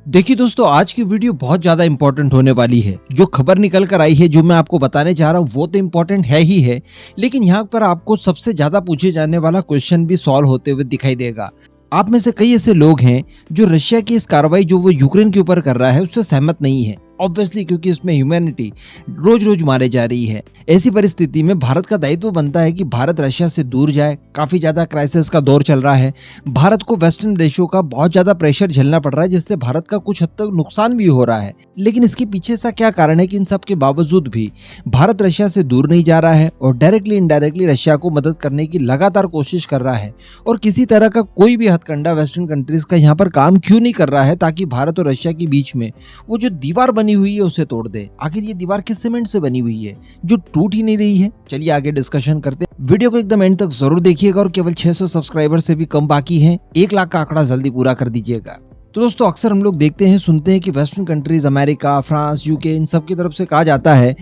देखिए दोस्तों, आज की वीडियो बहुत ज्यादा इंपॉर्टेंट होने वाली है। जो खबर निकल कर आई है, जो मैं आपको बताने जा रहा हूँ, वो तो इम्पोर्टेंट है ही है, लेकिन यहाँ पर आपको सबसे ज्यादा पूछे जाने वाला क्वेश्चन भी सॉल्व होते हुए दिखाई देगा। आप में से कई ऐसे लोग हैं जो रशिया की इस कार्रवाई जो वो यूक्रेन के ऊपर कर रहा है उससे सहमत नहीं है, ऑब्वियसली, क्योंकि इसमें ह्यूमैनिटी रोज रोज मारे जा रही है। ऐसी परिस्थिति में भारत का दायित्व बनता है कि भारत रशिया से दूर जाए। काफी ज्यादा क्राइसिस का दौर चल रहा है, भारत को वेस्टर्न देशों का बहुत ज्यादा प्रेशर झेलना पड़ रहा है, जिससे भारत का कुछ हद तक नुकसान भी हो रहा है। लेकिन इसके पीछे ऐसा क्या कारण है कि इन सब के बावजूद भी भारत रशिया से दूर नहीं जा रहा है और डायरेक्टली इनडायरेक्टली रशिया को मदद करने की लगातार कोशिश कर रहा है। और किसी तरह का कोई भी हथकंडा वेस्टर्न कंट्रीज का यहाँ पर काम क्यों नहीं कर रहा है ताकि भारत और रशिया के बीच में वो जो दीवार बनी हुई है उसे तोड़ दे। आखिर ये दीवार किस सीमेंट से बनी हुई है जो टूट ही नहीं रही है? चलिए आगे डिस्कशन करते हैं। वीडियो को एकदम एंड तक जरूर देखिएगा और केवल 600 सब्सक्राइबर से भी कम बाकी हैं, 1 लाख का आंकड़ा जल्दी पूरा कर दीजिएगा। तो दोस्तों, अक्सर हम लोग देखते हैं, सुनते हैं कि western countries, America, France, UK, इन सब की तरफ से कहा जाता है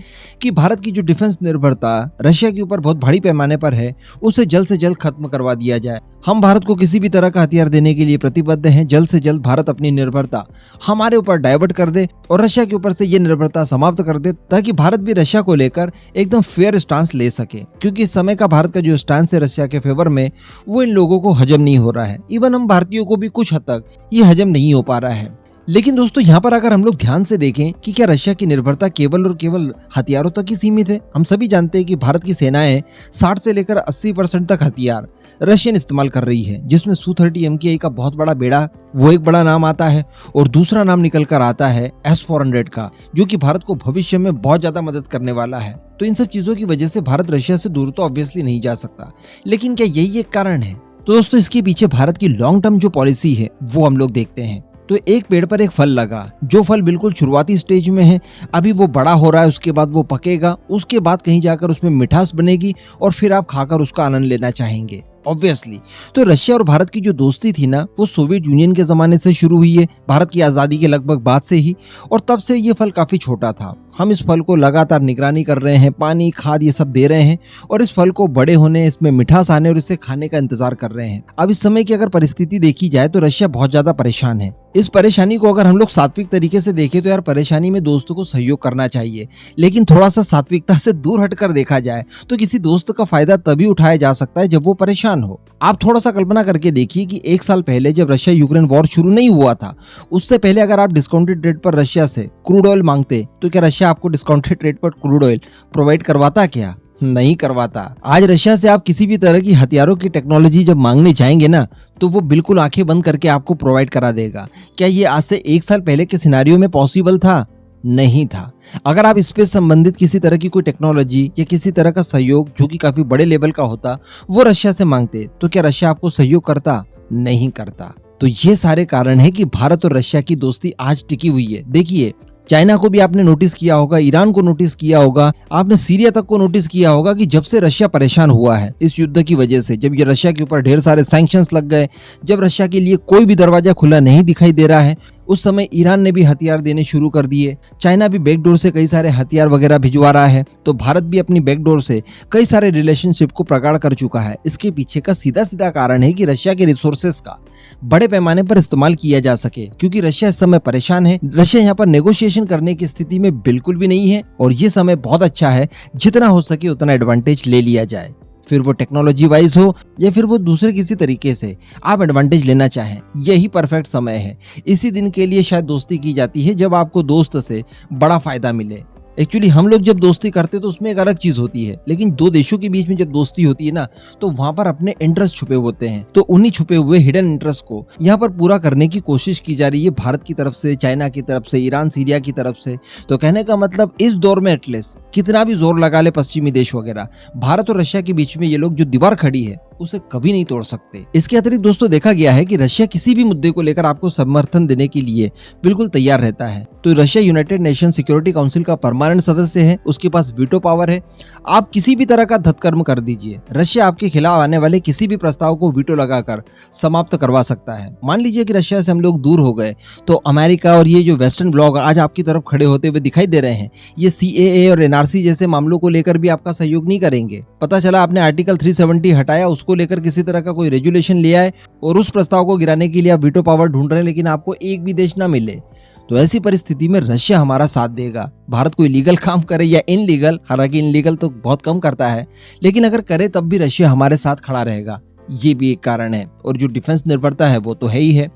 कि भारत की जो डिफेंस निर्भरता रशिया के ऊपर बहुत बड़ी पैमाने पर है, उसे जल्द से जल्द खत्म करवा दिया जाए। हम भारत को किसी भी तरह का हथियार देने के लिए प्रतिबद्ध हैं। जल्द से जल्द भारत अपनी निर्भरता हमारे ऊपर डाइवर्ट कर दे और रशिया के ऊपर से ये निर्भरता समाप्त कर दे, ताकि भारत भी रशिया को लेकर एकदम फेयर स्टांस ले सके। क्योंकि इस समय का भारत का जो स्टांस है रशिया के फेवर में, वो इन लोगों को हजम नहीं हो रहा है। इवन हम भारतीयों को भी कुछ हद तक ये हजम नहीं हो पा रहा है। लेकिन दोस्तों, यहाँ पर अगर हम लोग ध्यान से देखें कि क्या रशिया की निर्भरता केवल और केवल हथियारों तक ही सीमित है? हम सभी जानते हैं कि भारत की सेनाएं 60 से लेकर 80% तक हथियार रशियन इस्तेमाल कर रही है, जिसमें Su-30 MKI का बहुत बड़ा बेड़ा, वो एक बड़ा नाम आता है। और दूसरा नाम निकल कर आता है S-400 का, जो कि भारत को भविष्य में बहुत ज्यादा मदद करने वाला है। तो इन सब चीजों की वजह से भारत रशिया से दूर तो ऑब्वियसली नहीं जा सकता, लेकिन क्या यही एक कारण है? तो दोस्तों, इसके पीछे भारत की लॉन्ग टर्म जो पॉलिसी है वो हम लोग देखते हैं। तो एक पेड़ पर एक फल लगा, जो फल बिल्कुल शुरुआती स्टेज में है, अभी वो बड़ा हो रहा है, उसके बाद वो पकेगा, उसके बाद कहीं जाकर उसमें मिठास बनेगी और फिर आप खाकर उसका आनंद लेना चाहेंगे, ऑब्वियसली। तो रशिया और भारत की जो दोस्ती थी ना, वो सोवियत यूनियन के जमाने से शुरू हुई है, भारत की आजादी के लगभग बाद से ही। और तब से ये फल काफी छोटा था। हम इस फल को लगातार निगरानी कर रहे हैं, पानी, खाद ये सब दे रहे हैं और इस फल को बड़े होने, इसमें मिठास आने और इसे खाने का इंतजार कर रहे हैं। अब इस समय की अगर परिस्थिति देखी जाए तो रशिया बहुत ज्यादा परेशान है। इस परेशानी को अगर हम लोग सात्विक तरीके से देखें तो यार, परेशानी में दोस्तों को सहयोग करना चाहिए, लेकिन थोड़ा सा सात्विकता से दूर हटकर देखा जाए तो किसी दोस्त का फायदा तभी उठाया जा सकता है जब वो परेशान हो। आप थोड़ा सा कल्पना करके देखिए कि 1 साल पहले जब रशिया यूक्रेन वॉर शुरू नहीं हुआ था, उससे पहले अगर आप डिस्काउंटेड रेट पर रशिया से क्रूड ऑयल मांगते तो क्या रशिया आपको डिस्काउंटेड रेट पर क्रूड ऑयल प्रोवाइड करवाता? क्या नहीं करवाता। आज रशिया से आप किसी भी तरह की हथियारों की टेक्नोलॉजी जब मांगने जाएंगे ना, तो वो बिल्कुल आंखें बंद करके आपको प्रोवाइड करा देगा। क्या ये आज से 1 साल पहले के सिनेरियो में पॉसिबल था? नहीं था। अगर आप इस पे संबंधित किसी तरह की कोई टेक्नोलॉजी या किसी तरह का सहयोग जो कि काफी बड़े लेवल का होता, वो रशिया से मांगते, तो क्या रशिया आपको सहयोग करता? नहीं करता। तो ये सारे कारण है कि भारत और रशिया की दोस्ती आज टिकी हुई है। देखिए, चाइना को भी आपने नोटिस किया होगा, ईरान को नोटिस किया होगा, आपने सीरिया तक को नोटिस किया होगा कि जब से रशिया परेशान हुआ है इस युद्ध की वजह से, जब ये रशिया के ऊपर ढेर सारे सैंक्शंस लग गए, जब रशिया के लिए कोई भी दरवाजा खुला नहीं दिखाई दे रहा है, उस समय ईरान ने भी हथियार देने शुरू कर दिए। चाइना भी बैकडोर से कई सारे हथियार वगैरह भिजवा रहा है। तो भारत भी अपनी बैकडोर से कई सारे रिलेशनशिप को प्रगाढ़ कर चुका है। इसके पीछे का सीधा सीधा कारण है कि रशिया के रिसोर्सेस का बड़े पैमाने पर इस्तेमाल किया जा सके, क्योंकि रशिया इस समय परेशान है। रशिया यहाँ पर नेगोशिएशन करने की स्थिति में बिल्कुल भी नहीं है और ये समय बहुत अच्छा है, जितना हो सके उतना एडवांटेज ले लिया जाए। फिर वो टेक्नोलॉजी वाइज हो या फिर वो दूसरे किसी तरीके से आप एडवांटेज लेना चाहें, यही परफेक्ट समय है। इसी दिन के लिए शायद दोस्ती की जाती है जब आपको दोस्त से बड़ा फायदा मिले। एक्चुअली हम लोग जब दोस्ती करते तो उसमें एक अलग चीज होती है, लेकिन दो देशों के बीच में जब दोस्ती होती है ना, तो वहां पर अपने इंटरेस्ट छुपे होते हैं। तो उन्हीं छुपे हुए हिडन इंटरेस्ट को यहाँ पर पूरा करने की कोशिश की जा रही है, भारत की तरफ से, चाइना की तरफ से, ईरान, सीरिया की तरफ से। तो कहने का मतलब, इस दौर में एटलीस्ट कितना भी जोर लगा ले पश्चिमी देश वगैरह, भारत और रशिया के बीच में ये लोग जो दीवार खड़ी है उसे कभी नहीं तोड़ सकते। इसके अतिरिक्त दोस्तों, देखा गया है कि रशिया किसी भी मुद्दे को लेकर आपको समर्थन देने के लिए बिल्कुल तैयार रहता है। तो Russia United nation security council का परमानेंट सदस्य है, उसके पास वीटो पावर है। आप किसी भी तरह का धतकर्म कर दीजिए, रशिया आपके खिलाफ आने वाले किसी भी प्रस्ताव को वीटो लगाकर समाप्त करवा सकता है। मान लीजिए कि रशिया से हम लोग दूर हो गए, तो अमेरिका और ये जो वेस्टर्न ब्लॉक आज आपकी तरफ खड़े होते हुए दिखाई दे रहे हैं, ये CAA और NRC जैसे मामलों को लेकर भी आपका सहयोग नहीं करेंगे। पता चला आपने आर्टिकल 370 हटाया, उसको को लेकर किसी तरह का कोई रेजुलेशन ले आए और उस प्रस्ताव को गिराने के लिए आप वीटो पावर ढूंढ रहे हैं, लेकिन आपको एक भी देश ना मिले, तो ऐसी परिस्थिति में रशिया हमारा साथ देगा। भारत कोई लीगल काम करे या इनलीगल, हालांकि इनलीगल तो बहुत कम करता है, लेकिन अगर करे तब भी रशिया हमारे साथ खड़ा रहेगा। ये भी एक कारण है। और जो डिफेंस निर्भरता है वो तो है ही है।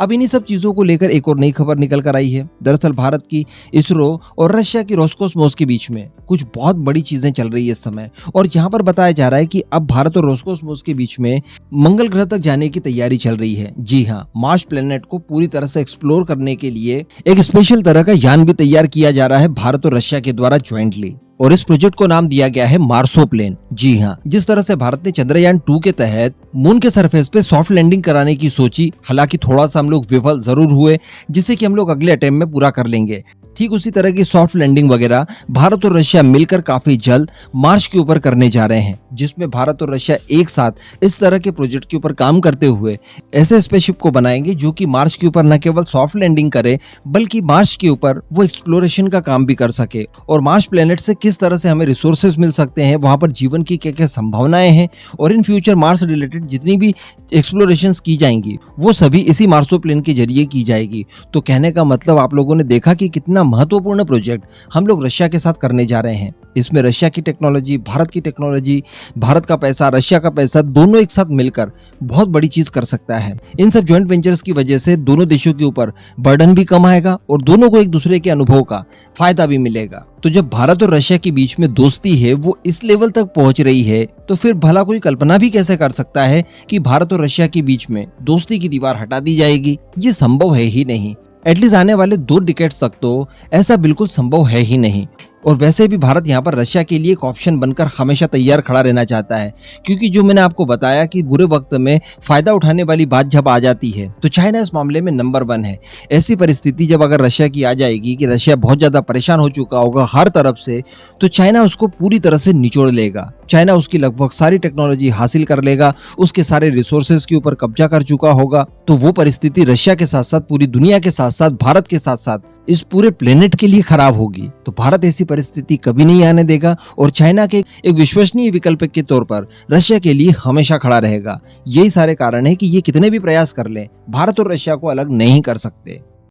अब इन्हीं सब चीजों को लेकर एक और नई खबर निकल कर आई है। दरअसल भारत की इसरो और रशिया की रोस्कोसमोस के बीच में कुछ बहुत बड़ी चीजें चल रही है इस समय, और यहाँ पर बताया जा रहा है कि अब भारत और रोस्कोसमोस के बीच में मंगल ग्रह तक जाने की तैयारी चल रही है। जी हाँ, मार्स प्लेनेट को पूरी तरह से एक्सप्लोर करने के लिए एक स्पेशल तरह का यान भी तैयार किया जा रहा है भारत और रशिया के द्वारा ज्वाइंटली, और इस प्रोजेक्ट को नाम दिया गया है मार्सोप्लेन। जी हाँ, जिस तरह से भारत ने चंद्रयान 2 के तहत मून के सरफेस पे सॉफ्ट लैंडिंग कराने की सोची, हालांकि थोड़ा सा हम लोग विफल जरूर हुए, जिसे कि हम लोग अगले अटेम्प्ट में पूरा कर लेंगे। ठीक उसी तरह की सॉफ्ट लैंडिंग वगैरह भारत और रशिया मिलकर काफी जल्द मार्स के ऊपर करने जा रहे हैं, जिसमें भारत और रशिया एक साथ इस तरह के प्रोजेक्ट के ऊपर काम करते हुए ऐसे स्पेसशिप को बनाएंगे जो कि मार्स के ऊपर न केवल सॉफ्ट लैंडिंग करे, बल्कि मार्स के ऊपर वो एक्सप्लोरेशन का काम भी कर सके। और मार्स प्लेनेट से किस तरह से हमें रिसोर्सेज मिल सकते हैं, वहां पर जीवन की क्या क्या संभावनाएं हैं, और इन फ्यूचर मार्स रिलेटेड जितनी भी एक्सप्लोरेशंस की जाएंगी वो सभी इसी मार्सोप्लेन के जरिए की जाएगी। तो कहने का मतलब आप लोगों ने देखा कि कितना महत्वपूर्ण प्रोजेक्ट हम लोग रशिया के साथ करने जा रहे हैं। इसमें रशिया की टेक्नोलॉजी, भारत की टेक्नोलॉजी, भारत का पैसा, रशिया का पैसा, दोनों एक साथ मिलकर बहुत बड़ी चीज कर सकता है। इन सब जॉइंट वेंचर्स की वजह से दोनों देशों के ऊपर बर्डन भी कम आएगा और दोनों को एक दूसरे के अनुभव का फायदा भी मिलेगा। तो जब भारत और रशिया के बीच में दोस्ती है वो इस लेवल तक पहुंच रही है, तो फिर भला कोई कल्पना भी कैसे कर सकता है कि भारत और रशिया के बीच में दोस्ती की दीवार हटा दी जाएगी। ये संभव है ही नहीं। एटलीस्ट आने वाले 2 डिकेड्स तक तो ऐसा बिल्कुल संभव है ही नहीं। और वैसे भी भारत यहाँ पर रशिया के लिए एक ऑप्शन बनकर हमेशा तैयार खड़ा रहना चाहता है, क्योंकि जो मैंने आपको बताया कि बुरे वक्त में फायदा उठाने वाली बात जब आ जाती है तो चाइना इस मामले में नंबर 1 है। ऐसी परिस्थिति जब अगर रशिया की आ जाएगी कि रशिया बहुत ज्यादा परेशान हो चुका होगा हर तरफ से, तो चाइना उसको पूरी तरह से निचोड़ लेगा। चाइना उसकी लगभग सारी टेक्नोलॉजी हासिल कर लेगा, उसके सारे रिसोर्सेज के ऊपर कब्जा कर चुका होगा। तो वो परिस्थिति रशिया के साथ साथ पूरी दुनिया के साथ साथ भारत के साथ साथ इस पूरे प्लेनेट के लिए खराब होगी। तो भारत ऐसी परिस्थिति कभी नहीं आने देगा और चाइना के एक विश्वसनीय विकल्प के तौर पर रशिया के लिए हमेशा खड़ा रहेगा। यही सारे कारण है कि ये कितने भी प्रयास कर लें, भारत और रशिया को अलग नहीं कर सकते।